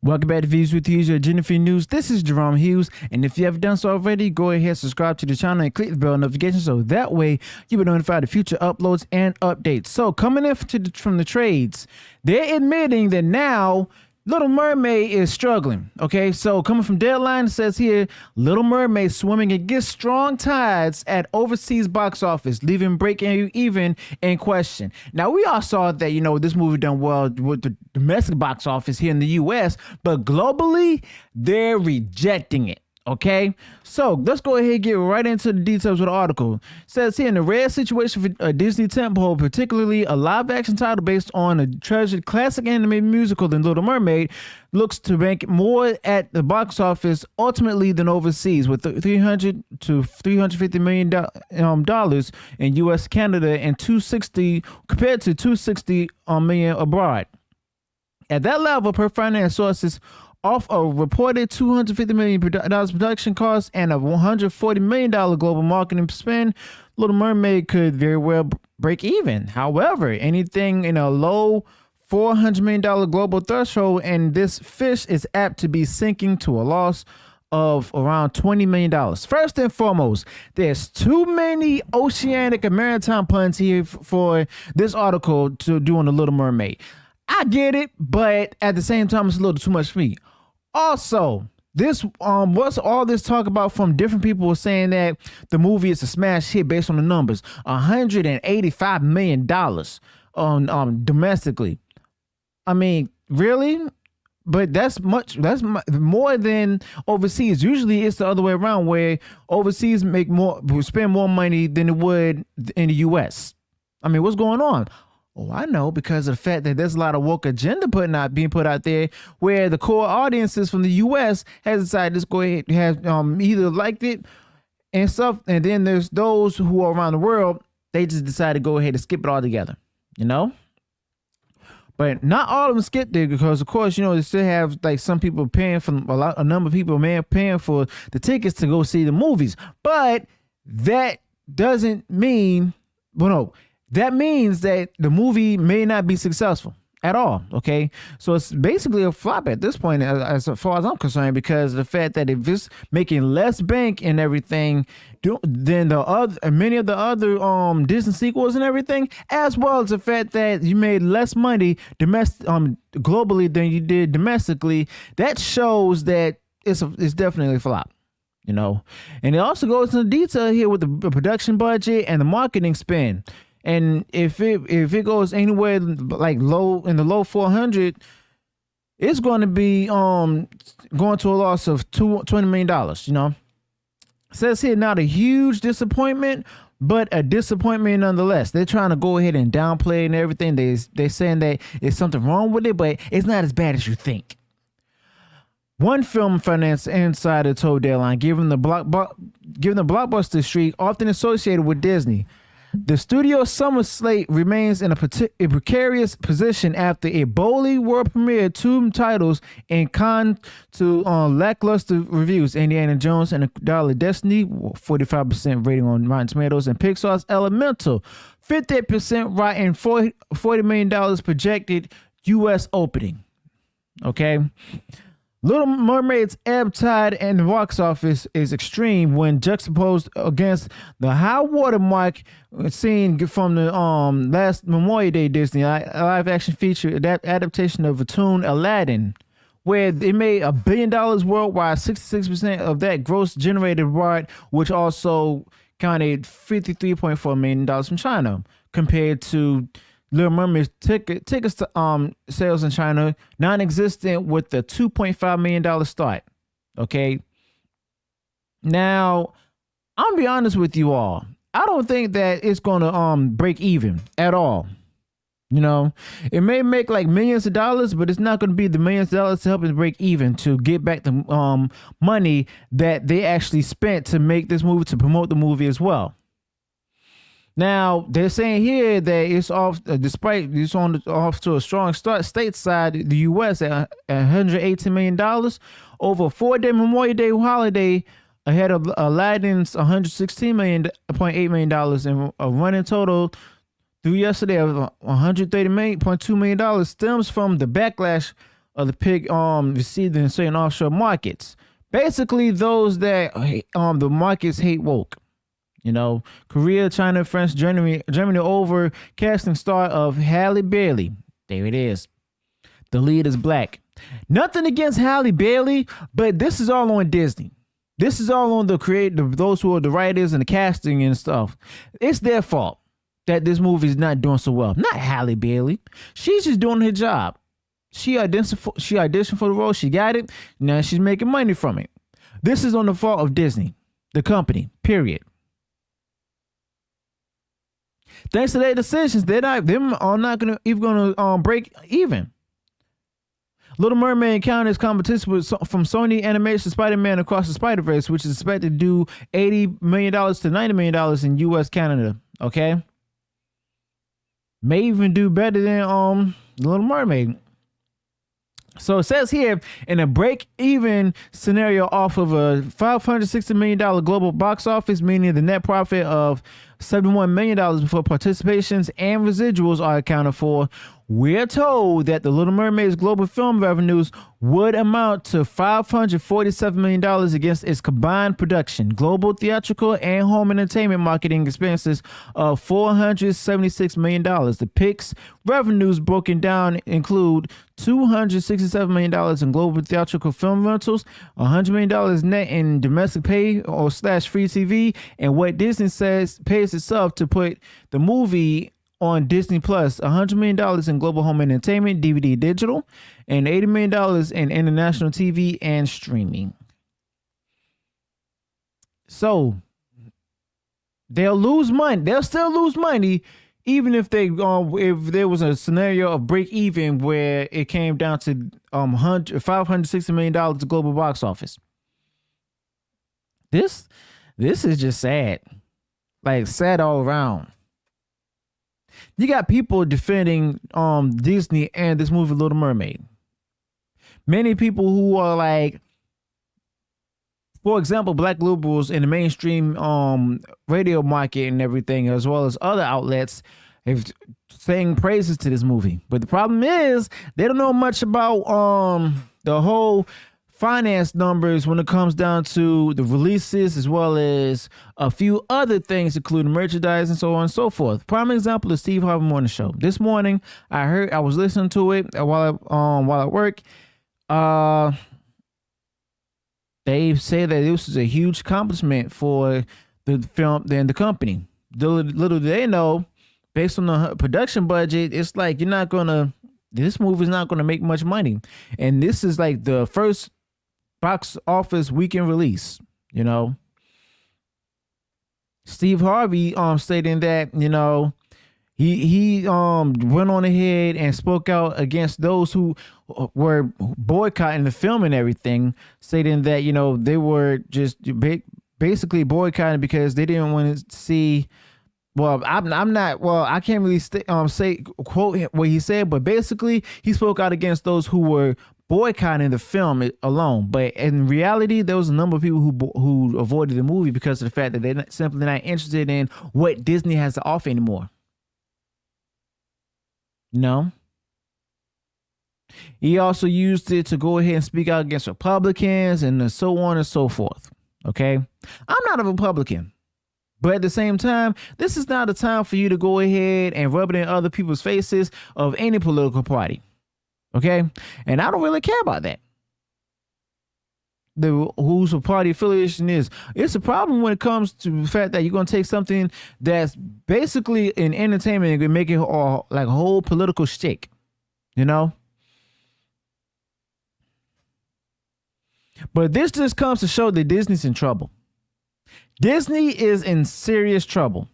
Welcome back to Views with Hughes, your Jennifer News. This is Jerome Hughes, and if you haven't done so already, go ahead, subscribe to the channel, and click the bell notification so that way you'll be notified of future uploads and updates. So coming in from the trades, they're admitting that now Little Mermaid is struggling. Okay, so coming from Deadline, it says here, Little Mermaid swimming against strong tides at overseas box office, leaving break even in question. Now, we all saw that, this movie done well with the domestic box office here in the U.S., but globally, they're rejecting it. Okay, so let's go ahead and get right into the details of the article. It says here, in a rare situation for a Disney tentpole, particularly a live-action title based on a treasured classic animated musical than Little Mermaid, looks to make more at the box office ultimately than overseas, with $300 to $350 million dollars in U.S., Canada, and $260 compared to $260 million abroad. At that level, per finance sources, off a reported $250 million production costs and a $140 million global marketing spend, Little Mermaid could very well break even. However, anything in a low $400 million global threshold, and this fish is apt to be sinking to a loss of around $20 million. First and foremost, there's too many oceanic and maritime puns here for this article to do on The Little Mermaid. I get it, but at the same time, it's a little too much for me. Also, this what's all this talk about from different people saying that the movie is a smash hit based on the numbers, $185 million on domestically. I mean, really? But that's more than overseas. Usually it's the other way around, where overseas spend more money than it would in the US. I mean, what's going on? Oh, I know, because of the fact that there's a lot of woke agenda being put out there, where the core audiences from the U.S. has decided to go ahead and have either liked it and stuff, and then there's those who are around the world, they just decide to go ahead and skip it all together, But not all of them skip there, because of course, they still have like some people paying for a number of people paying for the tickets to go see the movies. But that doesn't mean, that means that the movie may not be successful at all. Okay, so it's basically a flop at this point, as far as I'm concerned, because of the fact that if it's making less bank and everything than many of the other Disney sequels and everything, as well as the fact that you made less money globally than you did domestically, that shows that it's definitely a flop. And it also goes into detail here with the production budget and the marketing spend. And if it goes anywhere like low in the low 400, it's going to be going to a loss of $20 million. It says here, not a huge disappointment, but a disappointment nonetheless. They're trying to go ahead and downplay and everything. They're saying that there's something wrong with it, but it's not as bad as you think. One film finance insider told Deadline, given the blockbuster streak often associated with Disney, the studio's summer slate remains in a precarious position after it boldly world premiered two titles in con to lackluster reviews: Indiana Jones and the Dollar Destiny, 45% rating on Rotten Tomatoes, and Pixar's Elemental, 58% rotten, $40 million projected U.S. opening. Okay. Little Mermaid's ebb tide and the box office is extreme when juxtaposed against the high watermark seen from the last Memorial Day Disney live action feature adaptation of cartoon Aladdin, where they made $1 billion worldwide, 66% of that gross generated abroad, which also counted $53.4 million from China, compared to Little Mermaid's tickets to sales in China non-existent with the $2.5 million start. Okay. Now, I'm gonna be honest with you all. I don't think that it's gonna break even at all. It may make like millions of dollars, but it's not gonna be the millions of dollars to help it break even, to get back the money that they actually spent to make this movie, to promote the movie as well. Now, they're saying here that it's off, despite it's off to a strong start stateside, the U.S. at $118 million over a 4-day Memorial Day holiday, ahead of Aladdin's $116.8 million, and a running total through yesterday of $130.2 million stems from the backlash of the pig received in certain offshore markets. Basically, those that the markets hate woke. You know, Korea, China, France, Germany over casting star of Halle Bailey. There it is. The lead is black. Nothing against Halle Bailey, but this is all on Disney. This is all on the those who are the writers and the casting and stuff. It's their fault that this movie is not doing so well. Not Halle Bailey. She's just doing her job. She auditioned for the role. She got it. Now she's making money from it. This is on the fault of Disney, the company, period. Thanks to their decisions, they're not gonna break even. Little Mermaid encounters competition from Sony Animation Spider-Man Across the Spider-Verse, which is expected to do $80 million to $90 million in U.S. Canada. Okay, may even do better than Little Mermaid. So it says here, in a break-even scenario off of a $560 million global box office, meaning the net profit of $71 million before participations and residuals are accounted for, we're told that The Little Mermaid's global film revenues would amount to $547 million against its combined production, global theatrical, and home entertainment marketing expenses of $476 million. The PIC's revenues broken down include $267 million in global theatrical film rentals, $100 million net in domestic pay or / free TV, and what Disney says pays itself to put the movie on Disney Plus, $100 million in global home entertainment, DVD digital, and $80 million in international TV and streaming. So they'll lose money. They'll still lose money, even if if there was a scenario of break even where it came down to $560 million global box office. This is just sad, like sad all around. You got people defending Disney and this movie Little Mermaid. Many people who are like, for example, black liberals in the mainstream radio market and everything, as well as other outlets, have saying praises to this movie. But the problem is they don't know much about the whole finance numbers when it comes down to the releases, as well as a few other things, including merchandise and so on and so forth. Prime example is Steve Harvey Morning Show. This morning, I was listening to it while I work. They say that this was a huge accomplishment for the film and the company. Little do they know, based on the production budget, it's like this movie's not gonna make much money, and this is like the first box office weekend release. You know, Steve Harvey stating that he went on ahead and spoke out against those who were boycotting the film and everything, stating that they were just basically boycotting because they didn't want to see. Well, I'm not. Well, I can't really say quote what he said, but basically he spoke out against those who were boycotting the film alone. But in reality, there was a number of people who avoided the movie because of the fact that they're simply not interested in what Disney has to offer anymore. No. He also used it to go ahead and speak out against Republicans and so on and so forth. Okay, I'm not a Republican. But at the same time, this is not a time for you to go ahead and rub it in other people's faces of any political party. Okay? And I don't really care about that. Whose party affiliation is. It's a problem when it comes to the fact that you're going to take something that's basically in entertainment and make it like a whole political shtick. But this just comes to show that Disney's in trouble. Disney is in serious trouble.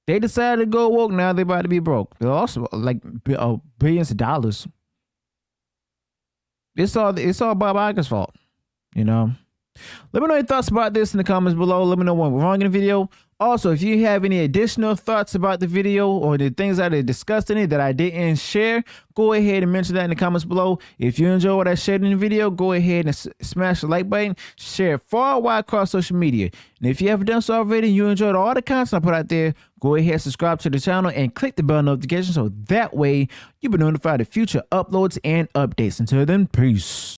They decided to go woke. Now they're about to be broke. They're also like billions of dollars. It's all Bob Iger's fault. Let me know your thoughts about this in the comments below. Let me know what went wrong in the video. Also, if you have any additional thoughts about the video or the things that I discussed in it that I didn't share, go ahead and mention that in the comments below. If you enjoy what I shared in the video, go ahead and smash the like button, share it far and wide across social media. And if you haven't done so already and you enjoyed all the content I put out there, go ahead and subscribe to the channel and click the bell notification so that way you'll be notified of future uploads and updates. Until then, peace.